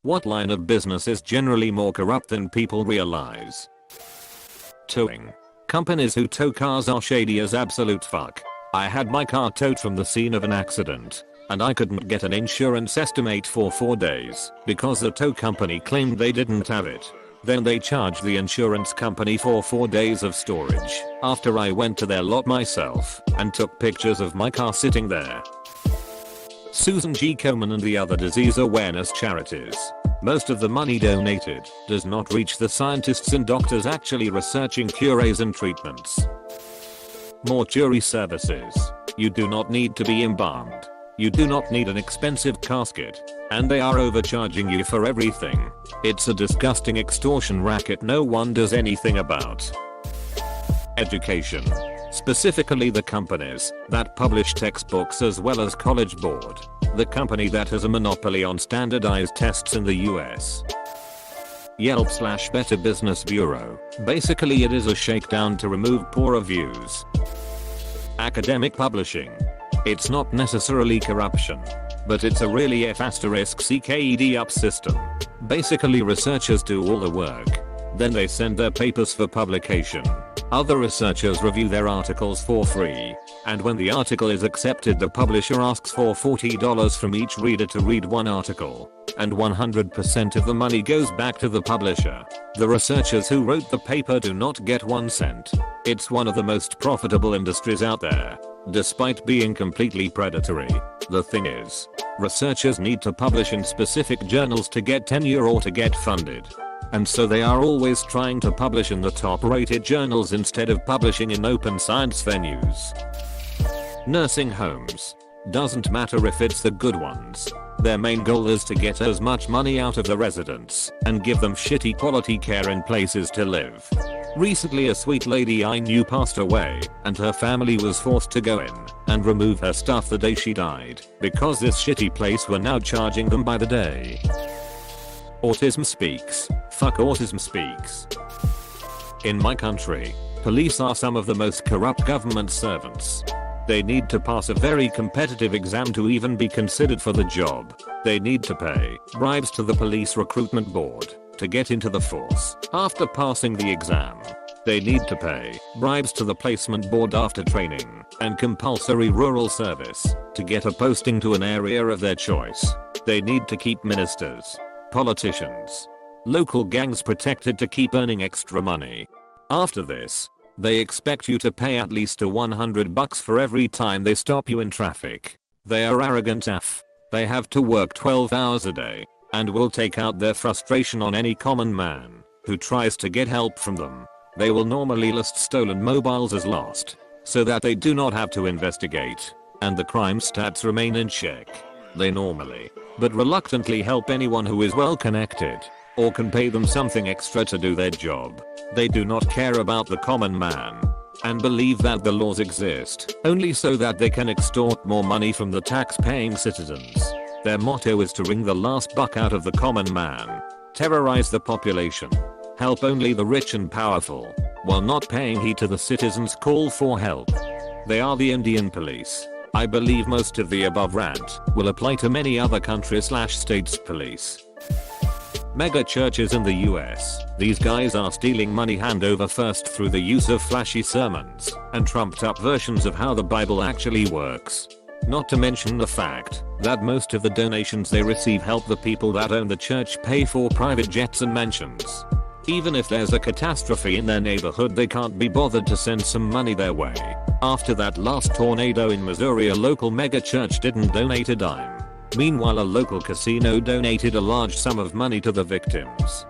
What line of business is generally more corrupt than people realize? Towing. Companies who tow cars are shady as absolute fuck. I had my car towed from the scene of an accident, and I couldn't get an insurance estimate for 4 days because the tow company claimed they didn't have it. Then they charged the insurance company for 4 days of storage after I went to their lot myself and took pictures of my car sitting there. Susan G. Komen and the other disease awareness charities. Most of the money donated does not reach the scientists and doctors actually researching cures and treatments. Mortuary services. You do not need to be embalmed. You do not need an expensive casket. And they are overcharging you for everything. It's a disgusting extortion racket no one does anything about. Education. Specifically the companies that publish textbooks as well as College Board. The company that has a monopoly on standardized tests in the US. Yelp/Better Business Bureau. Basically it is a shakedown to remove poor reviews. Academic publishing. It's not necessarily corruption, but it's a really F***CKED up system. Basically researchers do all the work. Then they send their papers for publication. Other researchers review their articles for free. And when the article is accepted the publisher asks for $40 from each reader to read one article. And 100% of the money goes back to the publisher. The researchers who wrote the paper do not get 1 cent. It's one of the most profitable industries out there, despite being completely predatory. The thing is, researchers need to publish in specific journals to get tenure or to get funded. And so they are always trying to publish in the top rated journals instead of publishing in open science venues. Nursing homes. Doesn't matter if it's the good ones. Their main goal is to get as much money out of the residents and give them shitty quality care and places to live. Recently a sweet lady I knew passed away and her family was forced to go in and remove her stuff the day she died because this shitty place were now charging them by the day. Autism speaks. Fuck autism speaks. In my country, police are some of the most corrupt government servants. They need to pass a very competitive exam to even be considered for the job. They need to pay bribes to the police recruitment board to get into the force. After passing the exam, they need to pay bribes to the placement board after training and compulsory rural service to get a posting to an area of their choice. They need to keep ministers, politicians, local gangs protected to keep earning extra money. After this, they expect you to pay at least $100 for every time they stop you in traffic. They are arrogant AF. They have to work 12 hours a day and will take out their frustration on any common man who tries to get help from them. They will normally list stolen mobiles as lost so that they do not have to investigate and the crime stats remain in check. They normally, but reluctantly help anyone who is well connected or can pay them something extra to do their job. They do not care about the common man and believe that the laws exist only so that they can extort more money from the tax-paying citizens. Their motto is to wring the last buck out of the common man, terrorize the population, help only the rich and powerful, while not paying heed to the citizens' call for help. They are the Indian police. I believe most of the above rant will apply to many other countries/states' police. Mega churches in the US. These guys are stealing money hand over fist through the use of flashy sermons and trumped up versions of how the Bible actually works. Not to mention the fact that most of the donations they receive help the people that own the church pay for private jets and mansions. Even if there's a catastrophe in their neighborhood they can't be bothered to send some money their way. After that last tornado in Missouri a local mega church didn't donate a dime. Meanwhile a local casino donated a large sum of money to the victims.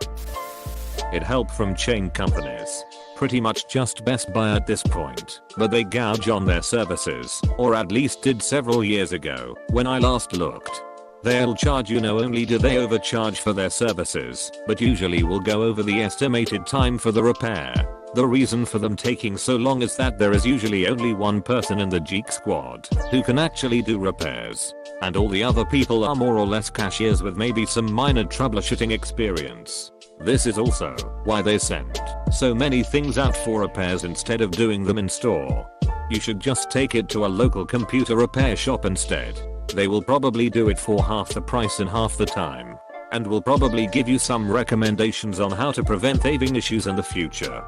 It helped from chain companies. Pretty much just Best Buy at this point, but they gouge on their services, or at least did several years ago when I last looked. They'll charge you. Not only do they overcharge for their services, but usually will go over the estimated time for the repair. The reason for them taking so long is that there is usually only one person in the Geek Squad who can actually do repairs, and all the other people are more or less cashiers with maybe some minor troubleshooting experience. This is also why they send so many things out for repairs instead of doing them in store. You should just take it to a local computer repair shop instead. They will probably do it for half the price and half the time. and will probably give you some recommendations on how to prevent thieving issues in the future.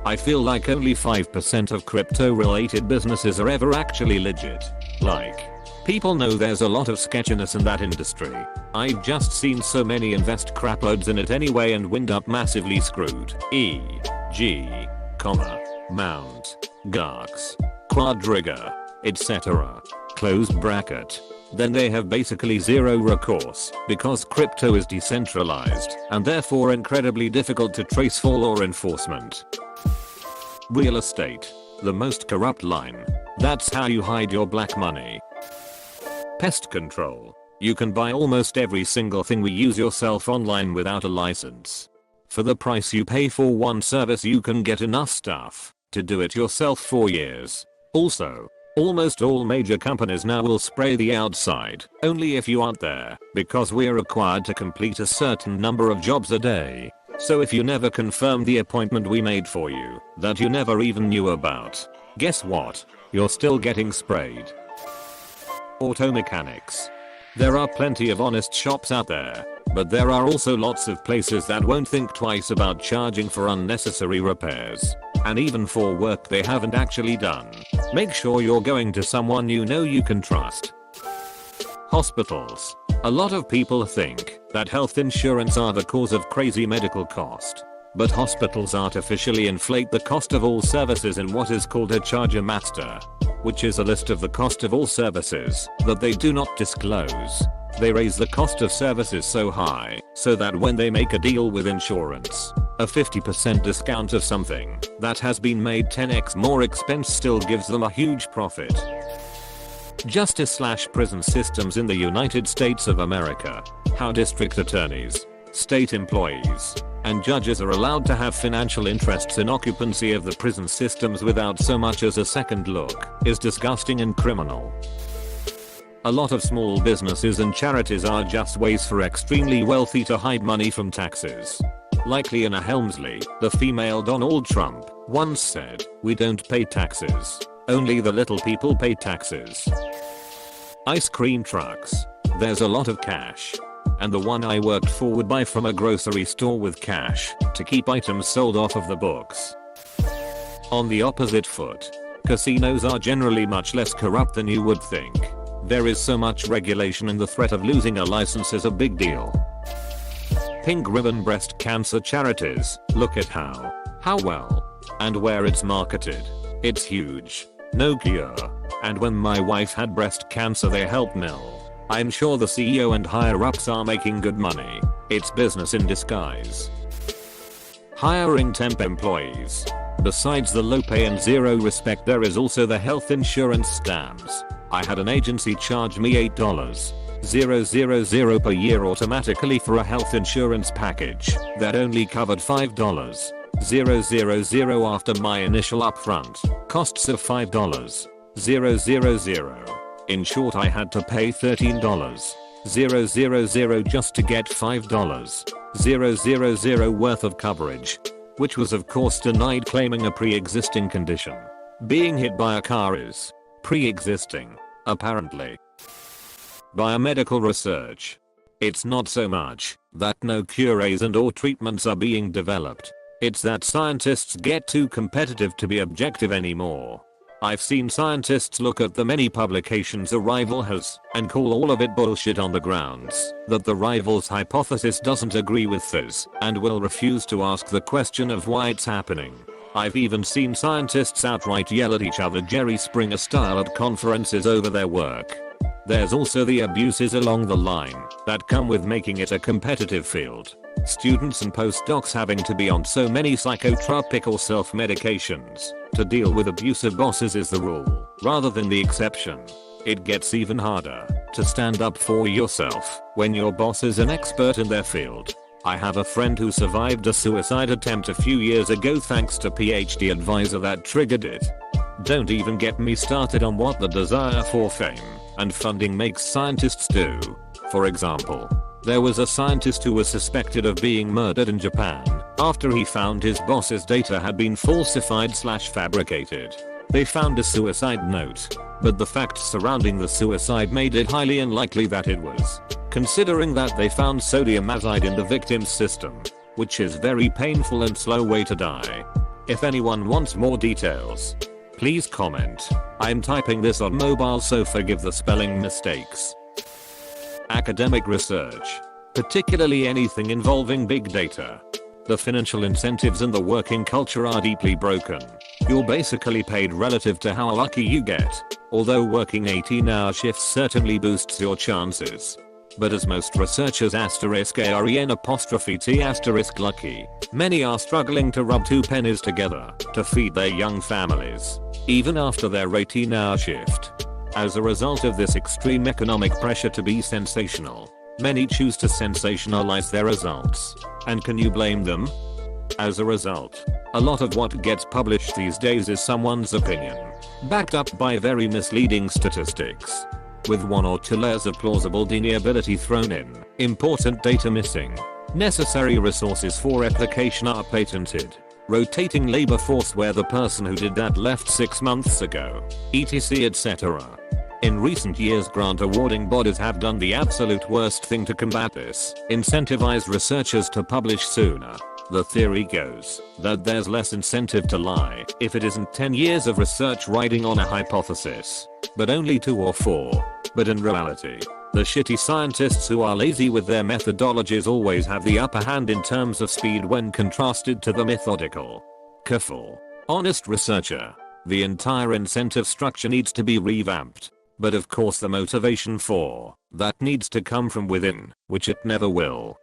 I feel like only 5% of crypto related businesses are ever actually legit. Like, people know there's a lot of sketchiness in that industry. I've just seen so many invest craploads in it anyway and wind up massively screwed. E.g. Mount, Garks, Quadriga, etc. Close bracket. Then they have basically zero recourse because crypto is decentralized and therefore incredibly difficult to trace for law enforcement. Real estate, the most corrupt line. That's how you hide your black money. Pest control. You can buy almost every single thing we use yourself online without a license. For the price you pay for one service you can get enough stuff to do it yourself for years. Also, almost all major companies now will spray the outside only if you aren't there because we're required to complete a certain number of jobs a day. So if you never confirm the appointment we made for you that you never even knew about, guess what? You're still getting sprayed. Auto mechanics. There are plenty of honest shops out there, but there are also lots of places that won't think twice about charging for unnecessary repairs. And even for work they haven't actually done. Make sure you're going to someone you know you can trust. Hospitals. A lot of people think that health insurance are the cause of crazy medical cost. But hospitals artificially inflate the cost of all services in what is called a charger master, which is a list of the cost of all services that they do not disclose. They raise the cost of services so high so that when they make a deal with insurance, a 50% discount of something that has been made 10x more expense still gives them a huge profit. Justice/prison systems in the United States of America. How district attorneys, state employees, and judges are allowed to have financial interests in occupancy of the prison systems without so much as a second look is disgusting and criminal. A lot of small businesses and charities are just ways for extremely wealthy to hide money from taxes. Like Leona Helmsley, the female Donald Trump, once said, "We don't pay taxes. Only the little people pay taxes." Ice cream trucks. There's a lot of cash. And the one I worked for would buy from a grocery store with cash to keep items sold off of the books. On the opposite foot, casinos are generally much less corrupt than you would think. There is so much regulation and the threat of losing a license is a big deal. Pink ribbon breast cancer charities. Look at how well and where it's marketed. It's huge. No cure. And when my wife had breast cancer they helped Mill. I'm sure the CEO and higher ups are making good money. It's business in disguise. Hiring temp employees. Besides the low pay and zero respect there is also the health insurance scams. I had an agency charge me $8,000 per year automatically for a health insurance package that only covered $5,000 after my initial upfront costs of $5,000. In short I had to pay $13,000 just to get $5,000 worth of coverage, which was of course denied claiming a pre-existing condition. Being hit by a car is pre-existing, apparently. Biomedical research. It's not so much that no cures and or treatments are being developed. It's that scientists get too competitive to be objective anymore. I've seen scientists look at the many publications a rival has and call all of it bullshit on the grounds that the rival's hypothesis doesn't agree with theirs and will refuse to ask the question of why it's happening. I've even seen scientists outright yell at each other Jerry Springer style at conferences over their work. There's also the abuses along the line that come with making it a competitive field. Students and postdocs having to be on so many psychotropic or self-medications to deal with abusive bosses is the rule, rather than the exception. It gets even harder to stand up for yourself when your boss is an expert in their field. I have a friend who survived a suicide attempt a few years ago thanks to PhD advisor that triggered it. Don't even get me started on what the desire for fame and funding makes scientists do. For example, there was a scientist who was suspected of being murdered in Japan after he found his boss's data had been falsified/fabricated. They found a suicide note, but the facts surrounding the suicide made it highly unlikely that it was, considering that they found sodium azide in the victim's system, which is very painful and slow way to die. If anyone wants more details, please comment. I'm typing this on mobile, so forgive the spelling mistakes. Academic research, particularly anything involving big data. The financial incentives and the working culture are deeply broken. You're basically paid relative to how lucky you get, although working 18-hour shifts certainly boosts your chances. But as most researchers *AREN' lucky, many are struggling to rub two pennies together to feed their young families, even after their 18-hour shift. As a result of this extreme economic pressure to be sensational, many choose to sensationalize their results. And can you blame them? As a result, a lot of what gets published these days is someone's opinion, backed up by very misleading statistics, with one or two layers of plausible deniability thrown in, important data missing, necessary resources for application are patented, rotating labor force where the person who did that left 6 months ago, etc, etc. In recent years, grant awarding bodies have done the absolute worst thing to combat this: incentivize researchers to publish sooner. The theory goes that there's less incentive to lie if it isn't 10 years of research riding on a hypothesis, but only 2 or 4. But in reality, the shitty scientists who are lazy with their methodologies always have the upper hand in terms of speed when contrasted to the methodical, careful, honest researcher. The entire incentive structure needs to be revamped. But of course the motivation for that needs to come from within, which it never will.